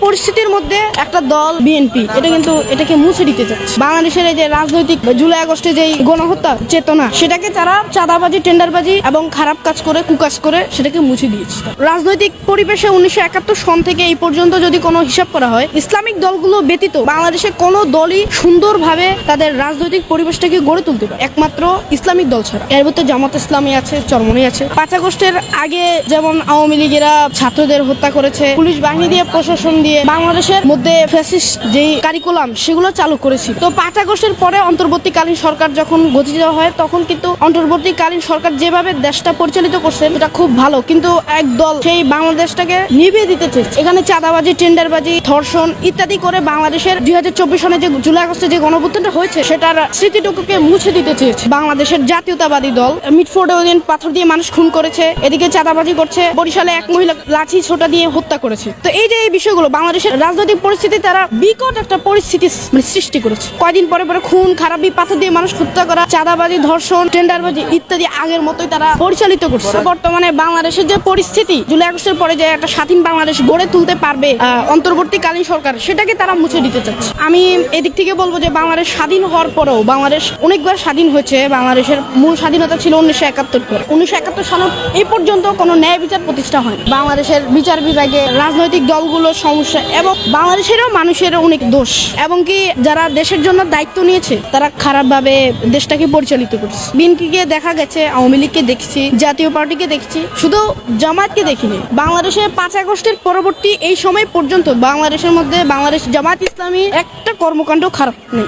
পরিস্থিতির মধ্যে একটা দল বিএনপি এটাকে মুছে দিতে চাচ্ছে। বাংলাদেশের এই যে রাজনৈতিক জুলাই আগস্টে যে গণহত্যা চেতনা, সেটাকে তারা চাঁদাবাজি, টেন্ডারবাজি এবং খারাপ কাজ করে, কুকাজ করে সেটাকে মুছে দিয়েছে। রাজনৈতিক পরিবেশে 1971 সন থেকে এই পর্যন্ত যদি কোনো হিসাব করা হয়, ইসলামিক দলগুলো ব্যতীত বাংলাদেশে কোনো দলই সুন্দরভাবে তাদের রাজনৈতিক পরিবেশটাকে গড়ে তুলতে পারে, একমাত্র ইসলামিক দল ছাড়া। এর ভিতরে জামাত ইসলামী আছে, চরমনি আছে। 5 আগস্টের আগে যেমন আওয়ামী লীগেরা ছাত্রদের হত্যা করেছে, পুলিশ বাহিনী দিয়ে, প্রশাসন দিয়ে বাংলাদেশের মধ্যে ফ্যাসিস্ট যেই কারিকুলাম সেগুলো চালু করেছিল। তো 5 আগস্টের পরে অন্তর্বর্তীকালীন সরকার যখন গঠিত হয়, তখন কিন্তু অন্তর্বর্তীকালীন সরকার যেভাবে দেশটা পরিচালিত করছেন এটা খুব ভালো, কিন্তু একদল সেই বাংলাদেশটাকে নিভিয়ে দিতে চেয়েছে। এখানে চাঁদাবাজি, টেন্ডারবাজি, ধর্ষণ ইত্যাদি করে বাংলাদেশের 2024 সনে যে জুলাই আগস্টে যে গণঅভ্যুত্থানটা হয়েছে সেটার স্মৃতিটুকুকে মুছে দিতে চেয়েছে বাংলাদেশের জাতীয়তাবাদী দল। মিটফোর্ডে ওই দিন পাথর দিয়ে মানুষ খুন করেছে, এদিকে চাঁদাবাজি করছে, বরিশালে এক মহিলা লাঠি ছোটা দিয়ে হত্যা করেছে। তো এই যে এই বিষয়গুলো বাংলাদেশের রাজনৈতিক পরিস্থিতি তারা বিকট একটা পরিস্থিতি সৃষ্টি করেছে। কয়দিন পরে পরে খুন খারাপি, পাথর দিয়ে মানুষ হত্যা করা, চাঁদাবাজি, ধর্ষণ, টেন্ডারবাজি ইত্যাদি আগের মতোই তারা পরিচালিত করছে। বর্তমানে বাংলাদেশের যে পরিস্থিতি, জুলাই আগস্টের পরে যে একটা স্বাধীন বাংলাদেশ গড়ে তুলতে পারবে অন্তর্বর্তীকালীন সরকার, সেটাকে তারা মুছে দিতে চাচ্ছে। আমি এদিক থেকে বলবো যে বাংলাদেশ স্বাধীন হওয়ার পরেও বাংলাদেশ অনেকবার স্বাধীন হয়েছে। বাংলাদেশের মূল স্বাধীনতা ছিল 1971 পরে। 1971 সাল এই পর্যন্ত কোনো ন্যায় বিচার প্রতিষ্ঠা হয়। বাংলাদেশের বিচার বিভাগে রাজনৈতিক দলগুলোর সমস্যা এবং বাংলাদেশেরও মানুষেরও অনেক দোষ, এবং কি যারা দেশের জন্য দায়িত্ব নিয়েছে তারা খারাপভাবে দেশটাকে পরিচালিত করছে। বিএনপিকে দেখা গেছে, আওয়ামী লীগকে দেখছি, জাতীয় পার্টিকে দেখছি, শুধু জামায়াতকে দেখিনি। বাংলাদেশে 5 আগস্টের পরবর্তী এই সময় পর্যন্ত বাংলাদেশের মধ্যে বাংলাদেশ জামায়াত ইসলামী একটা কর্মকাণ্ড খারাপ নেই।